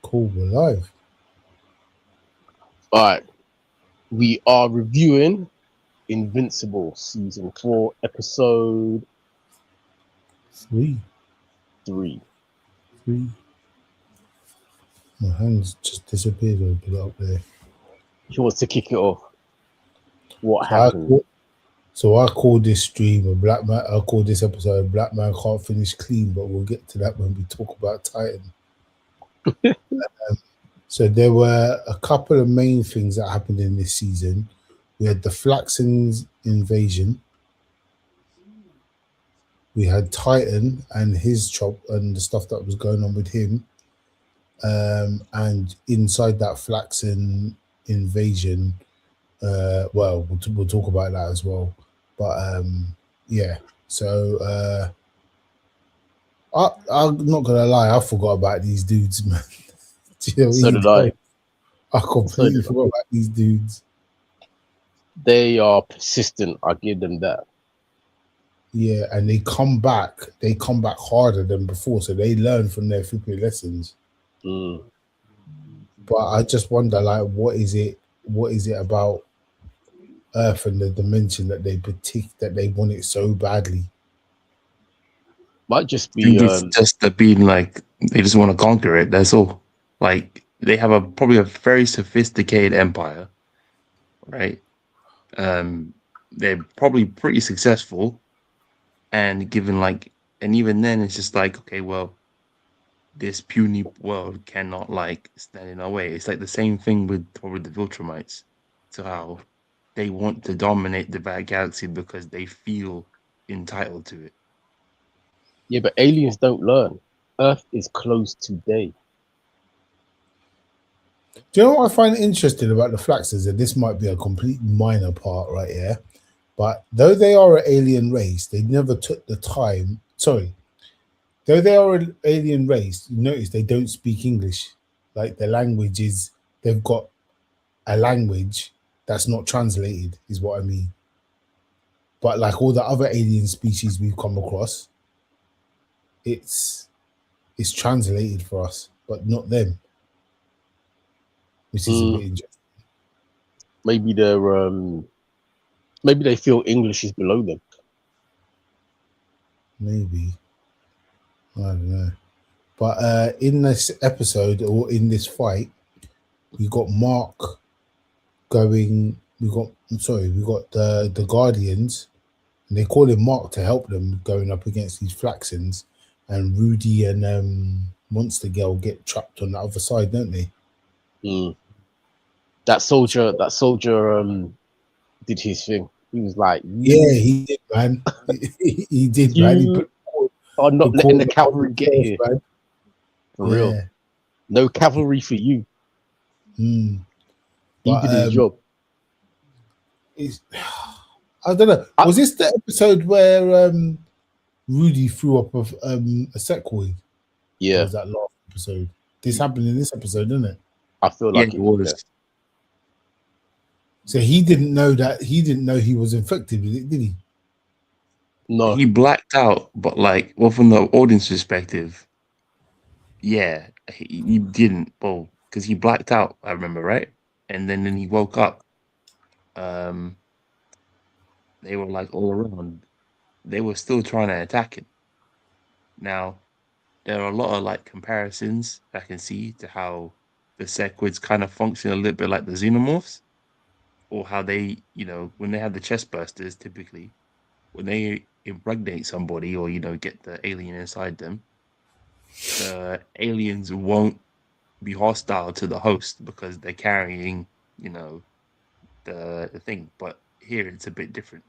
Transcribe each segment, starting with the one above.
Cool, we're live. All right, we are reviewing Invincible Season 4, Episode Three. 3. My hands just disappeared a bit up there. Who wants to kick it off? What So I happened? call, I call this stream a black man. I call this episode a black man can't finish clean, but we'll get to that when we talk about Titan. So there were a couple of main things that happened in this season. We had the Flaxen's invasion. We had Titan and his chop and the stuff that was going on with him. And inside that Flaxen invasion, we'll talk about that as well. But yeah, so I'm not gonna lie, I forgot about these dudes, man. Do you know So did I. I completely forgot about these dudes. They are persistent. I give them that. Yeah, and they come back harder than before, so they learn from their flipping lessons. But I just wonder, like, what is it about Earth and the dimension that they want it so badly? Might just I think be it's just being like they just want to conquer it. That's all. Like they have probably a very sophisticated empire, right? They're probably pretty successful, and even then, it's just like, okay, well, this puny world cannot like stand in our way. It's like the same thing with probably the Viltrumites, to how they want to dominate the bad galaxy because they feel entitled to it. Yeah, but aliens don't learn. Earth is closed today. Do you know what I find interesting about the Flaxers? And this might be a complete minor part right here, but though they are an alien race, they never took the time. Sorry, though they are an alien race, you notice they don't speak English. Like the language is, they've got a language that's not translated, is what I mean. But like all the other alien species we've come across, it's translated for us, but not them, which is a bit interesting. Maybe they feel English is below them. Maybe, I don't know. But in this episode or in this fight, we got Mark going. We got the Guardians, and they call him Mark to help them going up against these Flaxens, and Rudy and Monster Girl get trapped on the other side, don't they? That soldier did his thing. He was like, yeah, he did, man. he did, man. He are not letting the cavalry get here. Man. For real. No cavalry for you. He did his job. I don't know. Was this the episode where Rudy threw up a sequoid? Yeah. Or was that last episode? This happened in this episode, didn't it? I feel like it was. Yeah. So he didn't know that. He didn't know he was infected with it, did he? No. He blacked out, but like, well, from the audience perspective, yeah, he didn't. Well, because he blacked out, I remember, right? And then he woke up. They were like all around. They were still trying to attack him. Now, there are a lot of like comparisons I can see to how the Sequids kind of function a little bit like the Xenomorphs, or how they, when they have the chest bursters, typically, when they impregnate somebody or, get the alien inside them, the aliens won't be hostile to the host because they're carrying, the thing. But here it's a bit different.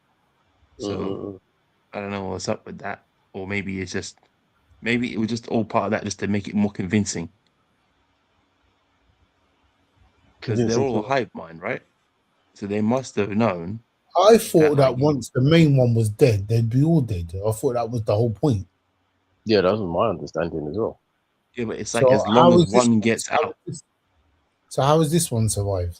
So I don't know what's up with that. Or maybe it was just all part of that just to make it more convincing. Because they're all a hive mind, right? So they must have known. I thought that once the main one was dead, they'd be all dead. I thought that was the whole point. Yeah, that was my understanding as well. Yeah, but it's like as long as one gets out. So how has this one survived?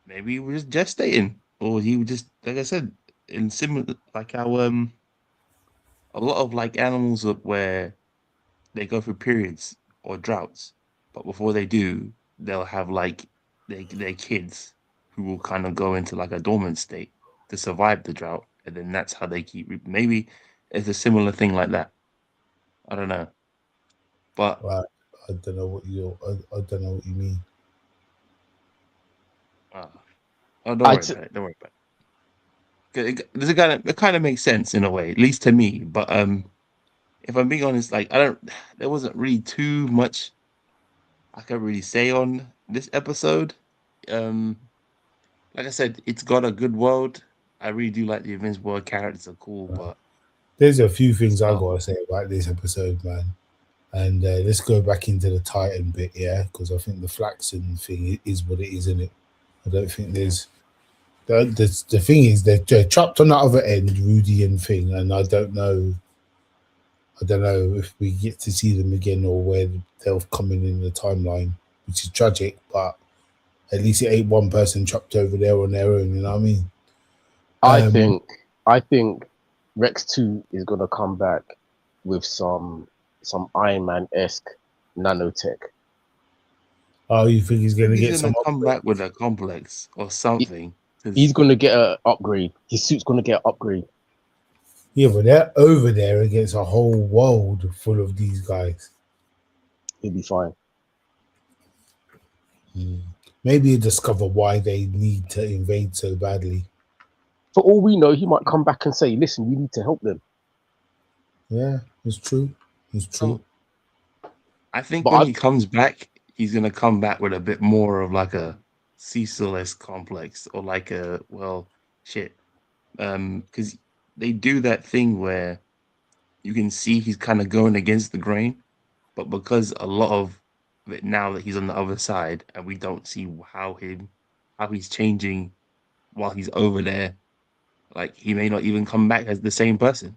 Maybe he was just gestating, or he was just, like I said, in similar, like how a lot of like animals where they go through periods or droughts, but before they do, they'll have like their kids who will kind of go into like a dormant state to survive the drought, and then that's how they keep. Maybe it's a similar thing like that. I don't know, but right. I don't know what I don't know what you mean. oh, don't worry about it. Don't worry about it. It kind of makes sense in a way, at least to me. But if I'm being honest, like there wasn't really too much I can really say on this episode. Like I said, it's got a good world. I really do like the Invincible characters are cool, but there's a few things I gotta say about this episode, man. And let's go back into the Titan bit, yeah, because I think the Flaxen thing is what it is, isn't it? I don't think there's the thing is they're trapped on the other end, Rudy and thing, and I don't know if we get to see them again or where they'll come in the timeline, which is tragic, but at least it ain't one person trapped over there on their own, you know what I mean? I think Rex 2 is gonna come back with some Iron Man-esque nanotech. Oh, you think he's gonna get some come back with a complex or something? He's gonna get an upgrade. His suit's gonna get an upgrade. Yeah, but they're over there against a whole world full of these guys. He'll be fine. Maybe you discover why they need to invade so badly. For all we know, he might come back and say, listen, we need to help them. Yeah, it's true. It's true. I think when he comes back, he's going to come back with a bit more of like a Cecil-esque complex or like a, well, shit. Because they do that thing where you can see he's kind of going against the grain, but because a lot of it now that he's on the other side and we don't see how he's changing while he's over there, like he may not even come back as the same person.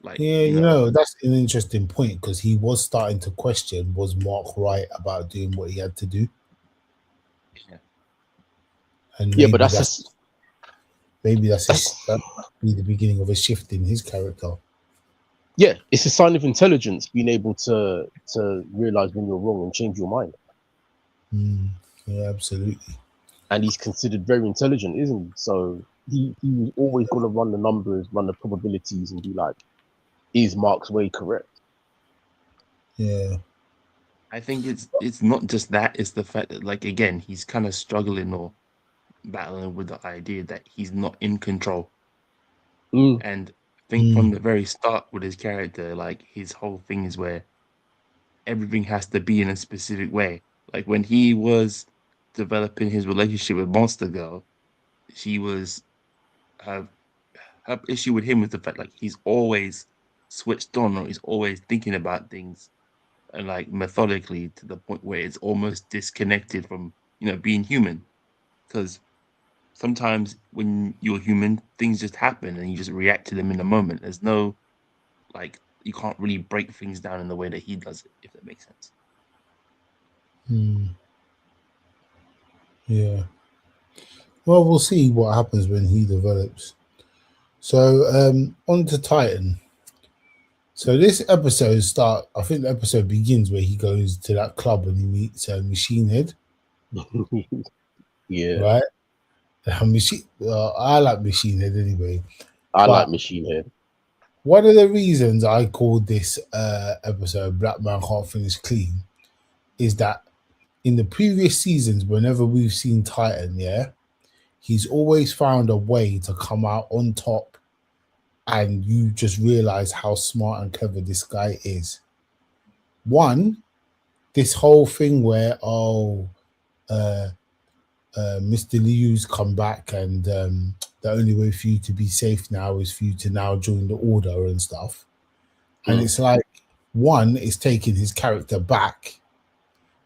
Like, yeah, you know, that's an interesting point because he was starting to question, was Mark right about doing what he had to do? Yeah. And maybe that'll be the beginning of a shift in his character. Yeah, it's a sign of intelligence being able to realize when you're wrong and change your mind. Yeah, absolutely. And he's considered very intelligent, isn't he? So he was always going to run the numbers, run the probabilities, and be like, is Mark's way correct? Yeah. I think it's not just that, it's the fact that, like, again, he's kind of struggling or battling with the idea that he's not in control. And I think from the very start with his character, like, his whole thing is where everything has to be in a specific way. Like, when he was developing his relationship with Monster Girl, she was her issue with him was the fact, like, he's always switched on or he's always thinking about things and like methodically to the point where it's almost disconnected from, you know, being human. Because sometimes when you're human, things just happen and you just react to them in the moment. There's no, like, you can't really break things down in the way that he does it, if that makes sense. Yeah. Well, we'll see what happens when he develops. So, on to Titan. So this episode I think the episode begins where he goes to that club and he meets Machine Head. Yeah. Right? I like Machine Head anyway. I like Machine Head. One of the reasons I called this episode Black Man Can't Finish Clean is that in the previous seasons, whenever we've seen Titan, he's always found a way to come out on top, and you just realize how smart and clever this guy is. One, this whole thing where Mr. Liu's come back and the only way for you to be safe now is for you to now join the order and stuff. And it's like, one, it's taking his character back,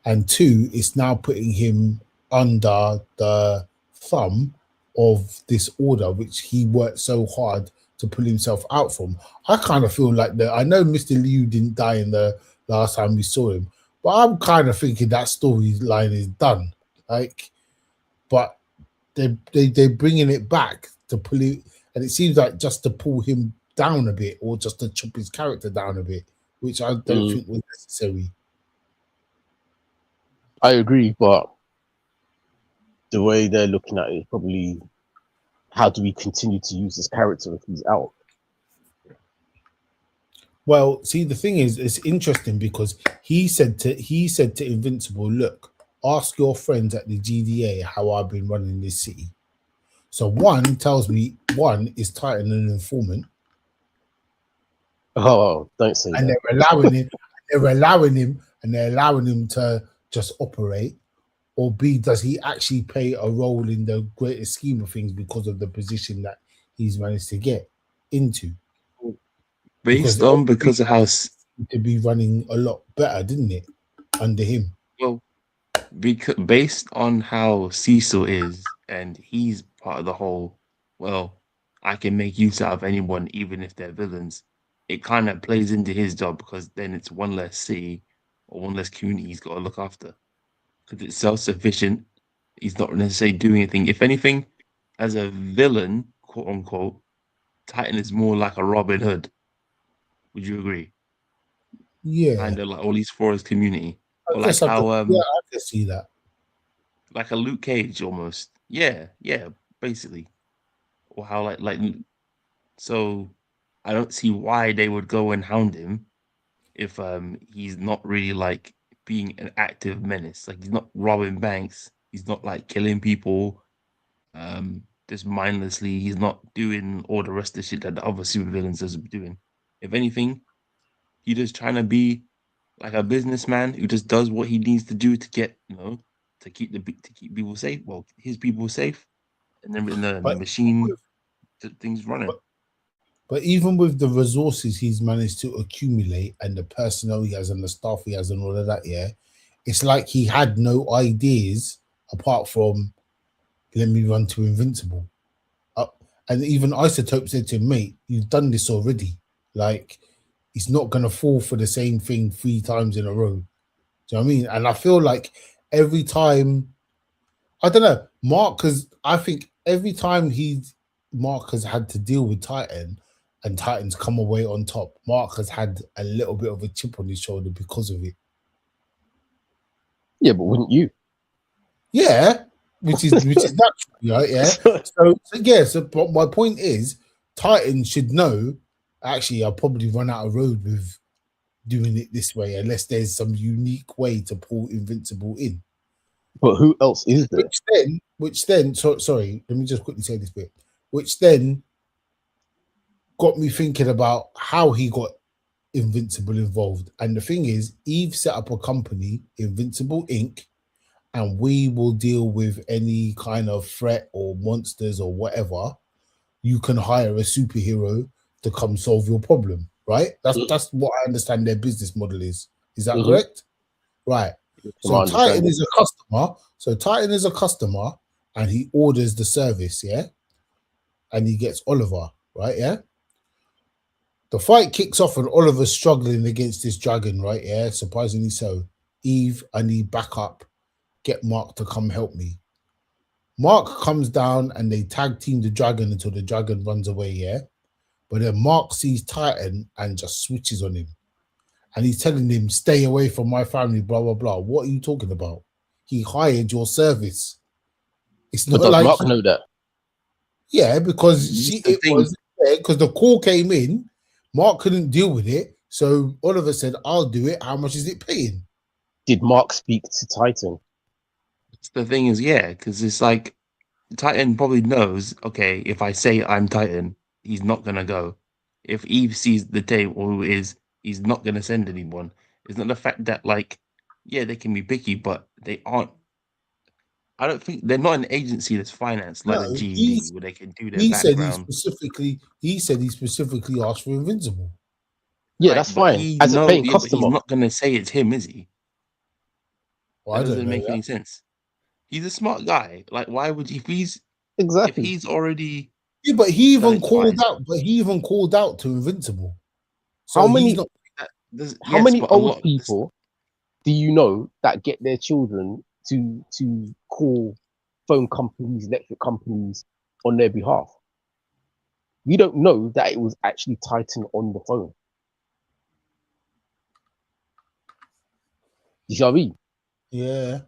and two, it's now putting him under the thumb of this order, which he worked so hard to pull himself out from. I kind of feel like I know Mr. Liu didn't die in the last time we saw him, but I'm kind of thinking that storyline is done. Like, but they're bringing it back to pull it, and it seems like just to pull him down a bit or just to chop his character down a bit, which I don't think was necessary. I agree, but the way they're looking at it is probably how do we continue to use this character if he's out? Well, see, the thing is, it's interesting because he said to Invincible, look, ask your friends at the GDA how I've been running this city. So one tells me one is Titan an informant, Oh, don't say and that. they're allowing him to just operate. Or B, does he actually play a role in the greater scheme of things because of the position that he's managed to get into? Based Because on because of how to be running a lot better, didn't it, under him? well, because based on how Cecil is, and he's part of the whole. Well, I can make use out of anyone, even if they're villains. It kind of plays into his job because then it's one less city or one less community he's got to look after. Because it's self-sufficient. He's not necessarily doing anything. If anything, as a villain, quote unquote, Titan is more like a Robin Hood. Would you agree? Yeah, Kind of like, or at least for his community, I or like guess I could. how Yeah, I can see that. like a Luke Cage almost. Yeah, yeah, basically. Or how like so I don't see why they would go and hound him if he's not really like being an active menace. Like he's not robbing banks, he's not like killing people just mindlessly, he's not doing all the rest of the shit that the other supervillains are doing. If anything, he's just trying to be like a businessman who just does what he needs to do to get, to keep to keep people safe. Well, his people safe, and then the But machine things running. but even with the resources he's managed to accumulate and the personnel he has and the staff he has and all of that, yeah, it's like he had no ideas apart from let me run to Invincible. Uh, and even Isotope said to him, mate, you've done this already. Like, he's not going to fall for the same thing 3 times in a row. Do you know what I mean? And I feel like every time, I don't know, I think every time Mark has had to deal with Titan and Titan's come away on top, Mark has had a little bit of a chip on his shoulder because of it. Yeah, but wouldn't you? Yeah, which is natural, right? Yeah. But my point is, Titan should know. Actually, I'll probably run out of road with doing it this way, unless there's some unique way to pull Invincible in. But who else is there? Sorry, let me just quickly say this bit. Which then got me thinking about how he got Invincible involved. And the thing is, Eve set up a company, Invincible Inc., and we will deal with any kind of threat or monsters or whatever. You can hire a superhero to come solve your problem, right? That's what I understand their business model is. Is that correct? Right. So Titan is a customer. And he orders the service, yeah? And he gets Oliver, right? Yeah. The fight kicks off and Oliver's struggling against this dragon, right? Yeah, surprisingly so. Eve, I need backup. Get Mark to come help me. Mark comes down and they tag team the dragon until the dragon runs away, yeah? But then Mark sees Titan and just switches on him. And he's telling him, stay away from my family, blah, blah, blah. What are you talking about? He hired your service. It's not But does like Mark know that? Yeah, because because the call came in, Mark couldn't deal with it. So Oliver said, I'll do it. How much is it paying? Did Mark speak to Titan? The thing is, yeah, because it's like Titan probably knows, okay, if I say I'm Titan, he's not gonna go. If Eve sees the day or who is, he's not gonna send anyone. It's not the fact that like, yeah, they can be picky, but they aren't. I don't think they're not an agency that's financed like No, the GED where they can do their he said background. he specifically asked for Invincible. Yeah, Right, that's but fine. As a paying but he's customer. not gonna say it's him, is he? Well, That I don't doesn't know make that. any sense. He's a smart guy. Like, why would if Exactly. he's already Yeah, but he done even it twice? called out to Invincible. So How he's many not how many old people do you know that get their children to call phone companies, electric companies on their behalf? We don't know that it was actually Titan on the phone. You see what I mean? Yeah.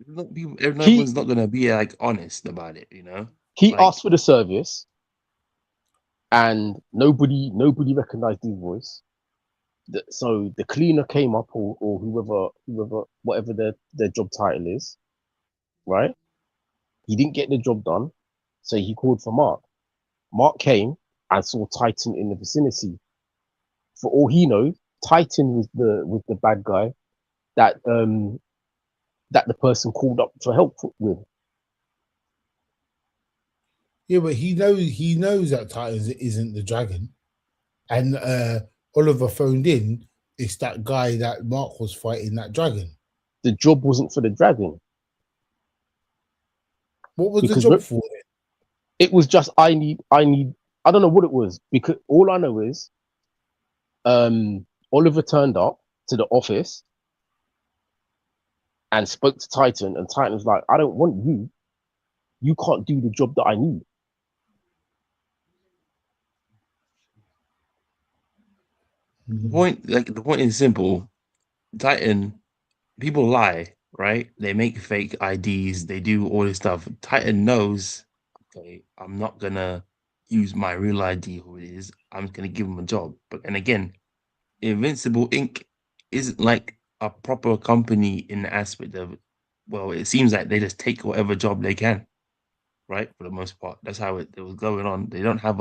Everyone's not gonna be like honest about it, you know. He Like, asked for the service, and nobody recognized his voice. So the cleaner came up, or whoever, whatever their job title is, right? He didn't get the job done, so he called for Mark. Mark came and saw Titan in the vicinity. For all he knows, Titan was the bad guy that that the person called up for help with. Yeah, but he knows that Titans isn't the dragon. And Oliver phoned in, it's that guy that Mark was fighting, that dragon. The job wasn't for the dragon. What was the Because job for? it was just I need I don't know what it was, because all I know is Oliver turned up to the office and spoke to Titan, and Titan was like, I don't want you. You can't do the job that I need. the point is simple. Titan, people lie, right? They make fake IDs, they do all this stuff. Titan knows, okay, I'm not gonna use my real ID, who it is. I'm just gonna give him a job. And again, Invincible Inc. isn't like a proper company in the aspect of, well, it seems like they just take whatever job they can, right? For the most part, that's how it was going on. They don't have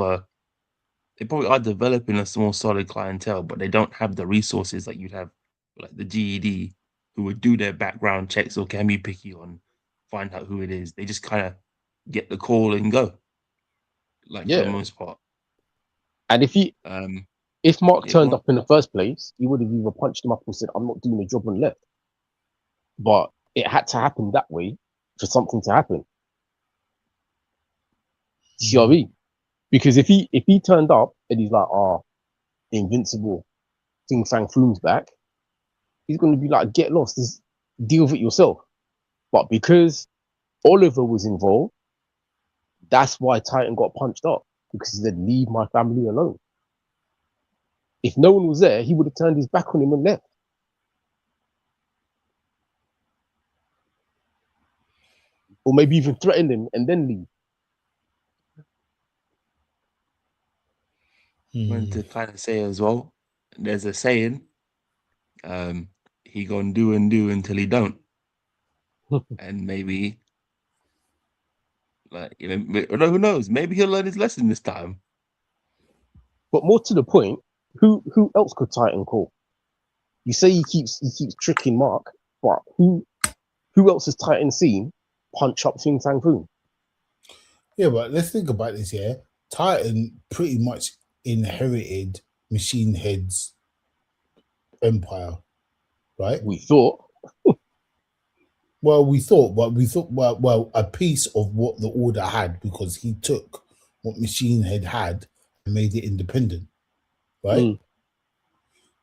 they probably are developing a small solid clientele, but they don't have the resources like you'd have, like the GED, who would do their background checks or can be picky on find out who it is. They just kind of get the call and go, like, for the most part. And if Mark yeah, turned up in the first place, he would have either punched him up or said, I'm not doing the job, and left. But it had to happen that way for something to happen. See what I mean? Because if he turned up and he's like, Invincible, Ting Fang Foom's back, he's gonna be like, get lost, just deal with it yourself. But because Oliver was involved, that's why Titan got punched up, because he said, leave my family alone. If no one was there, he would have turned his back on him and left. Or maybe even threatened him and then leave. to kind of say as well, there's a saying, he gonna do and do until he don't. And maybe, like, who knows? Maybe he'll learn his lesson this time. But more to the point, who else could Titan call? You say he keeps tricking Mark, but who else has Titan seen punch up Fing Fang Foom? Yeah, but let's think about this here. Titan pretty much inherited Machine Head's empire, right? We thought. Well, well, a piece of what the Order had, because he took what Machine Head had and made it independent, right?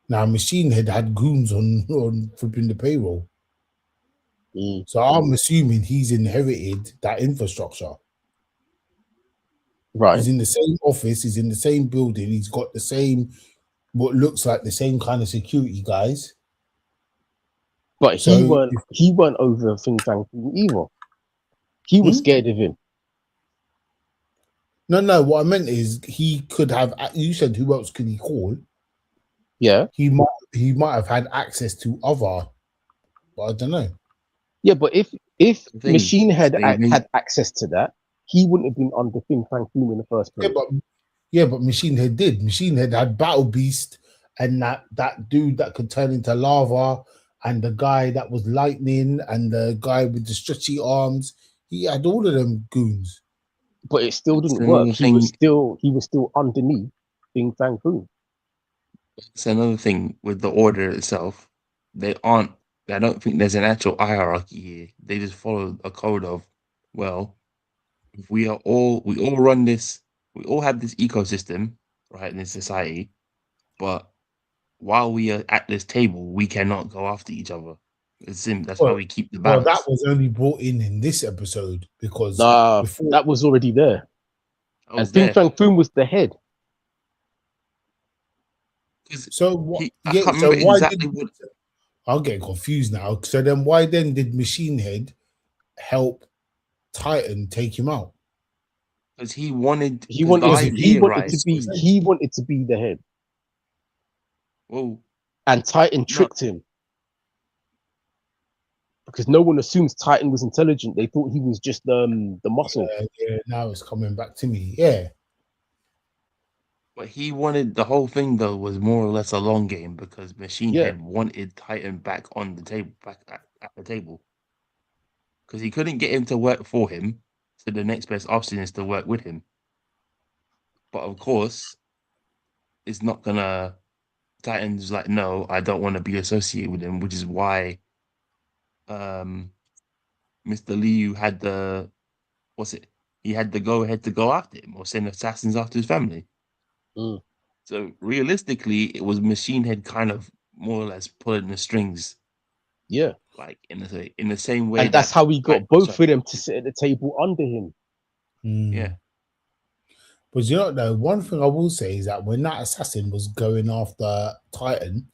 Now, Machine Head had goons on flipping the payroll. So I'm assuming he's inherited that infrastructure. Right. He's in the same office, he's in the same building, he's got the same, what looks like the same kind of security guys. But he weren't over Fing Fang Foom either. He was scared of him. No, what I meant is he could have, you said who else could he call? Yeah. He might have had access to other, but I don't know. Yeah, but if Machine Head had access to that, he wouldn't have been under Fing Fang Foom in the first place. Yeah, but Machine Head did. Machine Head had Battle Beast and that dude that could turn into lava, and the guy that was lightning, and the guy with the stretchy arms. He had all of them goons. But it still didn't work. He was still underneath Fing Fang Foom. It's another thing with the Order itself. I don't think there's an actual hierarchy here. They just follow a code of, well, if we all run this, we all have this ecosystem, right, in this society, but while we are at this table, we cannot go after each other. That's why we keep the balance. Well, that was only brought in this episode, because before that was already there. And Fing Fang Foom was the head. So what? I can't remember exactly what. I'm getting confused now. So then, why then did Machine Head help Titan take him out? Because he wanted. He Because the wanted idea, right? he wanted to be the head, Well, and Titan no, tricked him because no one assumes Titan was intelligent. They thought he was just the muscle. Yeah, now it's coming back to me. Yeah. but he wanted the whole thing though was more or less a long game because Machine Yeah. Head wanted Titan back on the table, back at the table, because he couldn't get him to work for him. So the next best option is to work with him. But of course, it's not gonna. Titan's like, no, I don't want to be associated with him, which is why Mr. Liu had the what's it? He had the go ahead to go after him or send assassins after his family. Mm. So realistically, it was Machine Head kind of more or less pulling the strings. Yeah. Like in the same way. And that's how he got both of them to sit at the table under him. Yeah. But you know, though, one thing I will say is that when that assassin was going after Titan,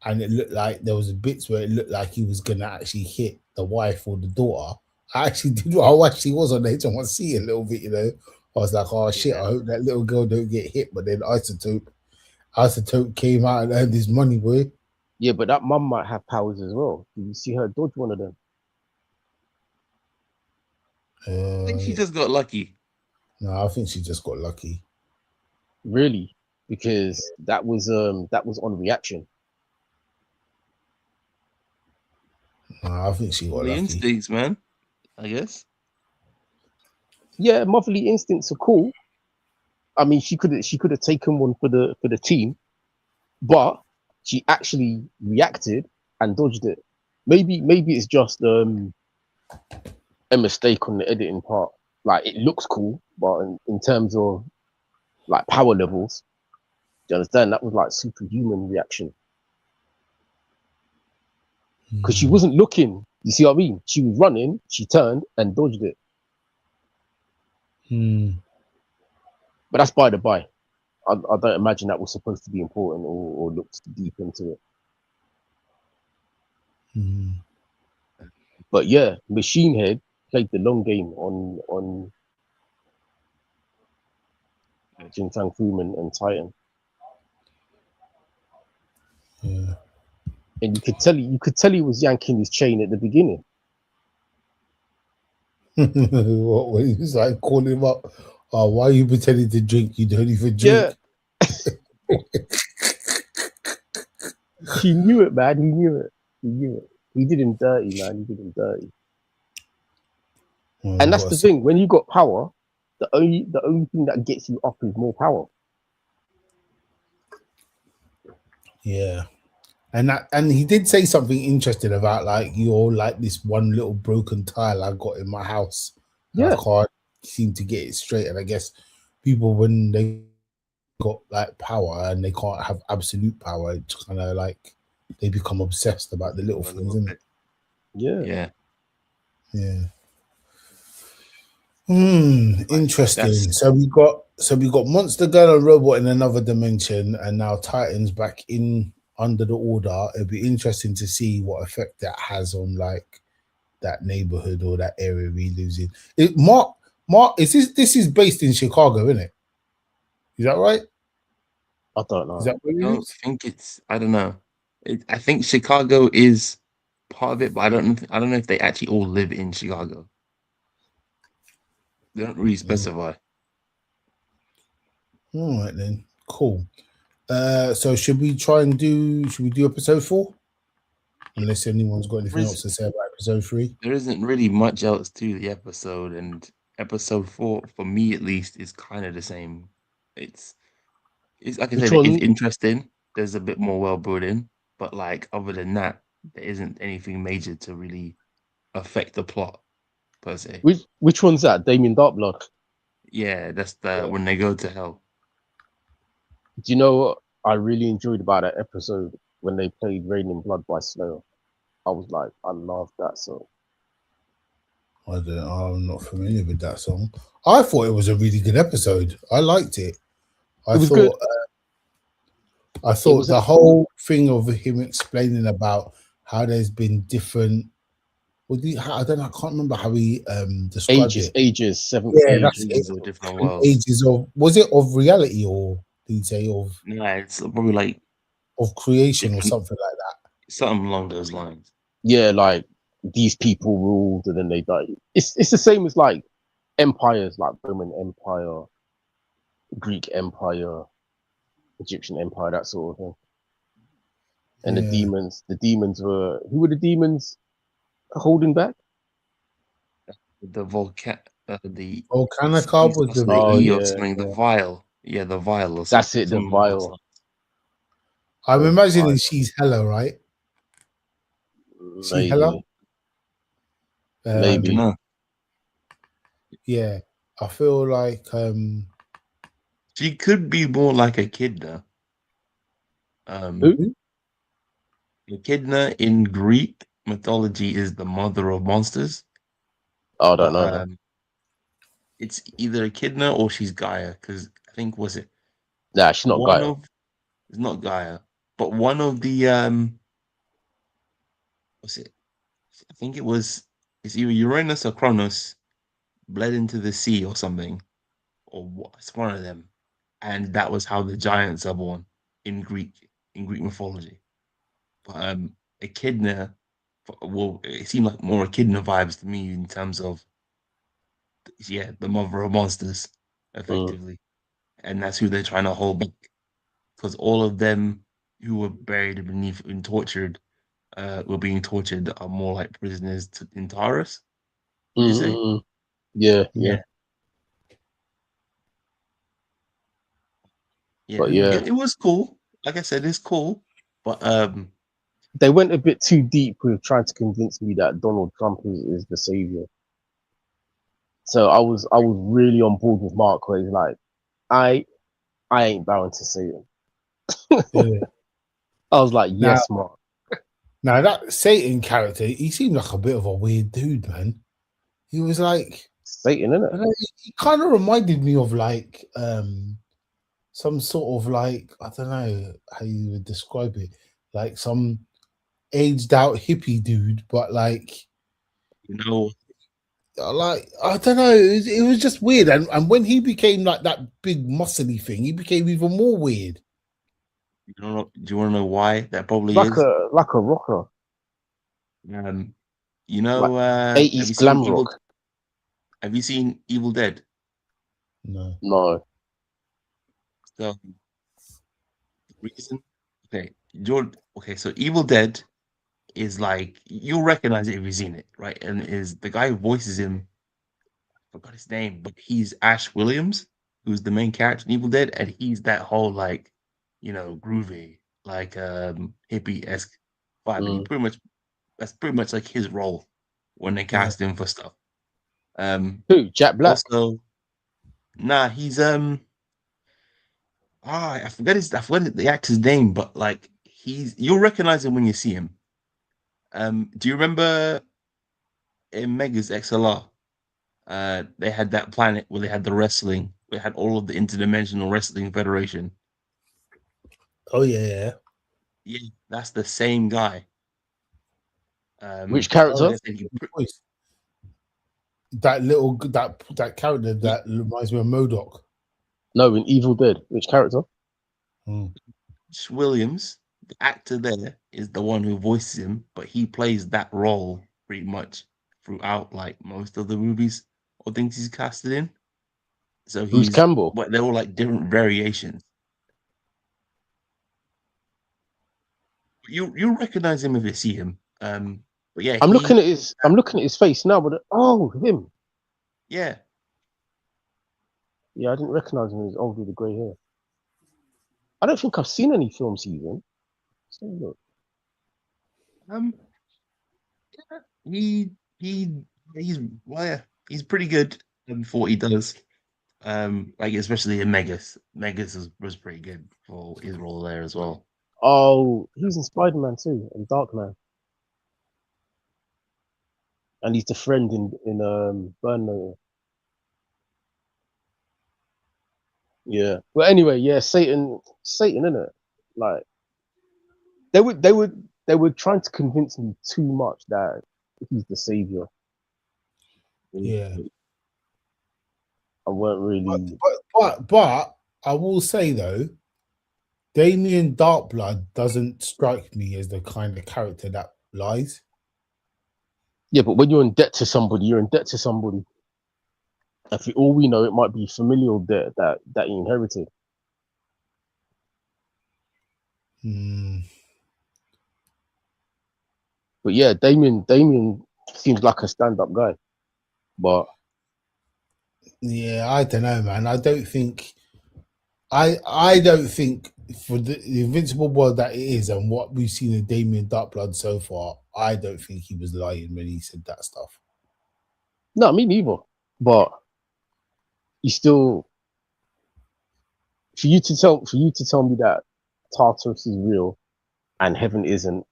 and it looked like there was bits where it looked like he was gonna actually hit the wife or the daughter, I actually did. I actually was on edge. I want to see a little bit. You know, I was like, oh shit, I hope that little girl don't get hit. But then Isotope came out and earned his money, boy. Yeah, but that mum might have powers as well. Did you see her dodge one of them? I think she just got lucky. No, I think she just got lucky. Really? Because that was on reaction. No, I think she got lucky. Instincts, man. I guess. Yeah, motherly instincts are cool. I mean, she could have taken one for the team, but she actually reacted and dodged it. Maybe it's just a mistake on the editing part. Like, it looks cool, but in terms of like power levels, do you understand? That was like superhuman reaction. Because she wasn't looking. You see what I mean? She was running, she turned and dodged it. But that's by the by. I don't imagine that was supposed to be important or looked deep into it. But yeah, Machine Head played the long game on Jintang Fuman and Titan. Yeah. And you could tell he was yanking his chain at the beginning. What, when he was like calling him up, oh, why are you pretending to drink? You don't even drink. Yeah. He knew it, man. He knew it. He did him dirty, man. He did him dirty. And that's the thing. When you got power, the only thing that gets you up is more power. Yeah. And he did say something interesting about like you're like this one little broken tile I got in my house. Yeah. I can't seem to get it straight. And I guess people, when they got like power and they can't have absolute power, it's kind of like they become obsessed about the little things, isn't it? Yeah. Interesting. So we got Monster Girl and Robot in another dimension, and now Titan's back in under the order. It'd be interesting to see what effect that has on like that neighborhood or that area we lives in. Mark, this is based in Chicago, isn't it? Is that right? I don't know. Is that where I don't think it's. I don't know. I think Chicago is part of it, but I don't know if they actually all live in Chicago. They don't really specify. All right then, cool. So should we do episode 4? Unless anyone's got anything else to say about episode 3. There isn't really much else to the episode, and episode 4, for me at least, is kind of the same. It's like I said, it's interesting. There's a bit more well-building, but like other than that, there isn't anything major to really affect the plot per se. Which one's that? Damien Darkblood. Yeah, that's when they go to hell. Do you know what I really enjoyed about that episode when they played Rain in Blood by Slayer? I was like, I love that song. I'm not familiar with that song. I thought it was a really good episode. I liked it. I was thought good. I thought the whole thing of him explaining about how there's been different. I don't know. I can't remember how he described it. Ages, seventh Yeah, that's it. Ages of different Different worlds. ages of, was it of reality, or did he say of Nah, it's probably like creation or something like that? something along those lines. Yeah, like these people ruled and then they died. It's the same as like empires, like Roman Empire, Greek Empire, Egyptian Empire, that sort of thing. And Yeah. the demons were, who were the demons holding back? The the Volcanica was starts the with an Oh E or yeah, something. The vial, yeah, the vial or that's something. it, the Something along those vial. lines. I'm The imagining vial. she's Hella, right? She Hella. Maybe, I don't maybe. know. Yeah, I feel like She could be more like Echidna. Who? Echidna in Greek mythology is the mother of monsters, Oh, I don't but know her. it's either Echidna or she's Gaia. Because I think was it Nah, she's not one Gaia. of it's not Gaia, but one of the what's it? I think it's either Uranus or Cronus bled into the sea or something, or it's one of them, and that was how the giants are born in Greek mythology. But Echidna, well, it seemed like more Echidna vibes to me in terms of yeah, the mother of monsters, Mm, effectively, and that's who they're trying to hold back because all of them who were buried beneath and tortured, were being tortured are more like prisoners in Taurus. Would you mm, say? mm, mm. Yeah, yeah. Yeah, yeah. But yeah, It was cool. Like I said, it's cool, but they went a bit too deep with trying to convince me that Donald Trump is the savior. So I was really on board with Mark where he's like, I I ain't bowing to Satan. yeah. I was like, Now, yes, Mark. that Satan character, he seemed like a bit of a weird dude, man. He was like, Satan, I innit? don't know, he kind of reminded me of like some sort of like, I don't know how you would describe it, like some aged out hippie dude, but like you know, I don't know, it was just weird. And when he became like that big muscly thing, he became even more weird. you don't know. Do you want to know why that probably Like is? a rocker, Um, like 80s glam rock. Have you seen Evil Dead? No. No. So reason, okay, George. Okay, so Evil Dead is like you'll recognize it if you've seen it, right? And is the guy who voices him? I forgot his name, but he's Ash Williams, who's the main character in Evil Dead, and he's that whole like, groovy, like hippie esque vibe, and he Mm. pretty much that's pretty much like his role when they Yeah. cast him for stuff. Who? Jack Black. Also, nah, he's I forgot the actor's name, but like you'll recognize him when you see him. Do you remember in Megas XLR? They had that planet where they had the wrestling. They had all of the interdimensional wrestling federation. Oh yeah. Yeah, that's the same guy. Which Oh, character? Like I said, voice. That character yeah, that reminds me of Modoc. No, in Evil Dead. Which character? Hmm. Williams, the actor there, is the one who voices him, but he plays that role pretty much throughout like most of the movies or things he's casted in. So Bruce Campbell. but they're all like different variations. You recognize him if you see him. But yeah, I'm looking at his face now, but oh, him. yeah. Yeah, I didn't recognize him. He was old with the grey hair. I don't think I've seen any film season. So look. Um, he he well, yeah, he's pretty good for what he does. Like especially in Megas. Megas was pretty good for his role there as well. Oh, he's in Spider Man too, and Dark Man, and he's the friend in Burn Notice. Yeah. But anyway, yeah, Satan, innit? Like they would they were trying to convince me too much that he's the savior. Yeah. I weren't really. But I will say though, Damien Darkblood doesn't strike me as the kind of character that lies. Yeah, but when you're in debt to somebody, you're in debt to somebody. And for all we know, it might be familial debt that he inherited. But yeah, Damien seems like a stand-up guy. But yeah, I don't know, man. I don't think for the Invincible world that it is and what we've seen of Damien Darkblood so far, I don't think he was lying when he said that stuff. no, me neither. But you still, for you to tell me that Tartarus is real and heaven isn't,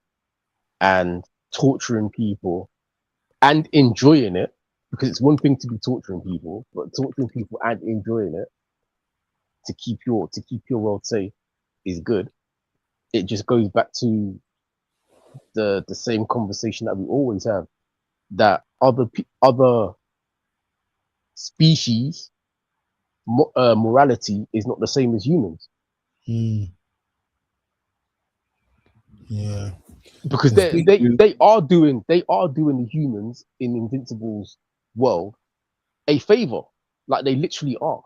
and torturing people and enjoying it, because it's one thing to be torturing people, but torturing people and enjoying it to keep your world safe is good. It just goes back to the same conversation that we always have, that other species morality is not the same as humans. Yeah, because they are doing the humans in Invincible's world a favor, like they literally are.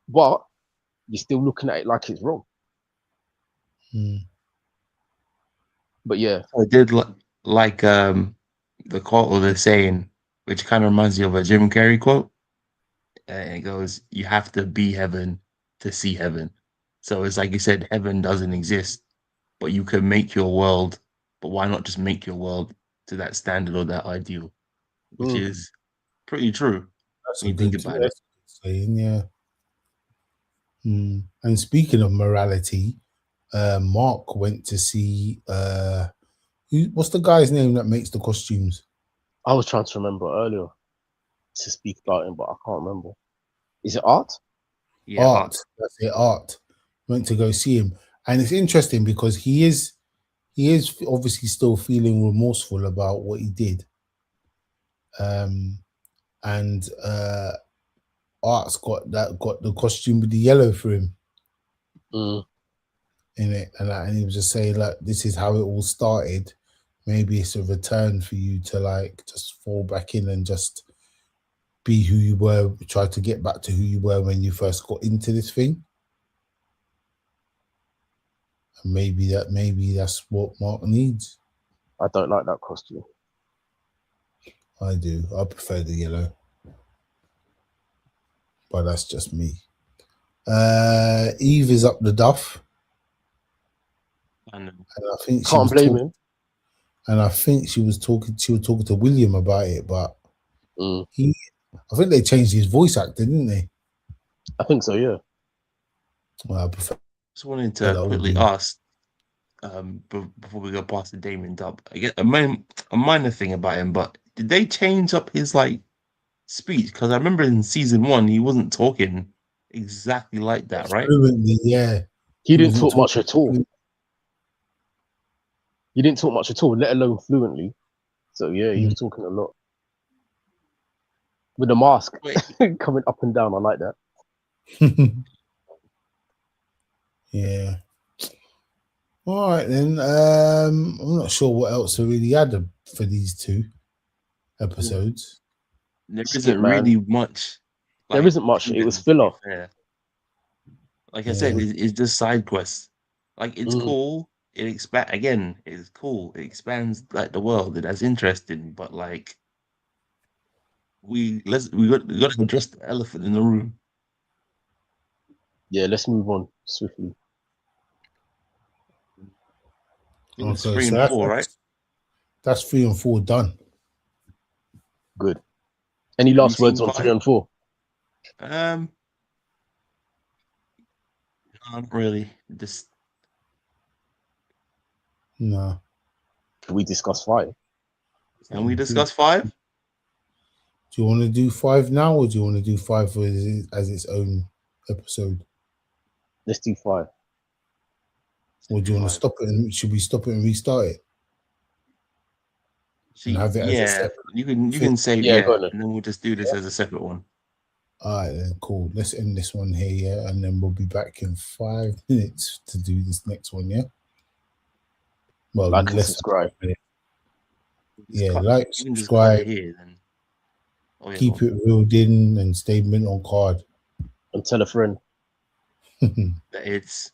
But you're still looking at it like it's wrong. But yeah, I did like the quote or the saying, which kind of reminds me of a Jim Carrey quote. And it goes, "You have to be heaven to see heaven." So it's like you said, heaven doesn't exist, but you can make your world. But why not just make your world to that standard or that ideal, which is pretty true when you think about it. Saying, yeah. And speaking of morality, Mark went to see what's the guy's name that makes the costumes? I was trying to remember earlier to speak about him, but I can't remember. Is it Art? Yeah, Art. That's it. Art. Went to go see him, and it's interesting because he is obviously still feeling remorseful about what he did. And Art's got the costume with the yellow for him in it, and he was just saying, like, this is how it all started. Maybe it's a return for you to like just fall back in and just be who you were, try to get back to who you were when you first got into this thing. And maybe that's what Mark needs. I don't like that costume. I do. I prefer the yellow. But that's just me. Eve is up the duff. And I think can't blame him. And I think she was talking to William about it, but I think they changed his voice actor, didn't they? I think so, yeah. Well, I prefer. Just wanted to quickly ask, before we go past the Damien Dub, I get a minor thing about him, but did they change up his like speech? Because I remember in season 1 he wasn't talking exactly like that, right? Fluently, yeah. He didn't talk much at all. He didn't talk much at all, let alone fluently. So yeah, he was talking a lot. With the mask coming up and down, I like that. Yeah. All right then. I'm not sure what else I really had for these 2 episodes. There isn't really much. There isn't much. It was filler. Like I said, it's just side quests. Like it's cool. It's cool. It expands like the world. That's interesting. But like, we got to address the elephant in the room. Yeah, let's move on swiftly. It's 3 and 4, right? That's 3 and 4 done. Good. Any last words on 3 and 4? Not really. Just no. Can we discuss 5? Can we discuss 5? Do you want to do 5 now, or do you want to do 5 as its own episode? Let's do 5. Or do you want to stop it? And should we stop it and restart it? See, and have it as a separate you can say and then we'll just do this as a separate one. All right, then cool. Let's end this one here, and then we'll be back in 5 minutes to do this next one. Yeah. Well, like and subscribe. Like, subscribe. Here, then. Keep it reeled in and stay mint on card. And tell a friend. It's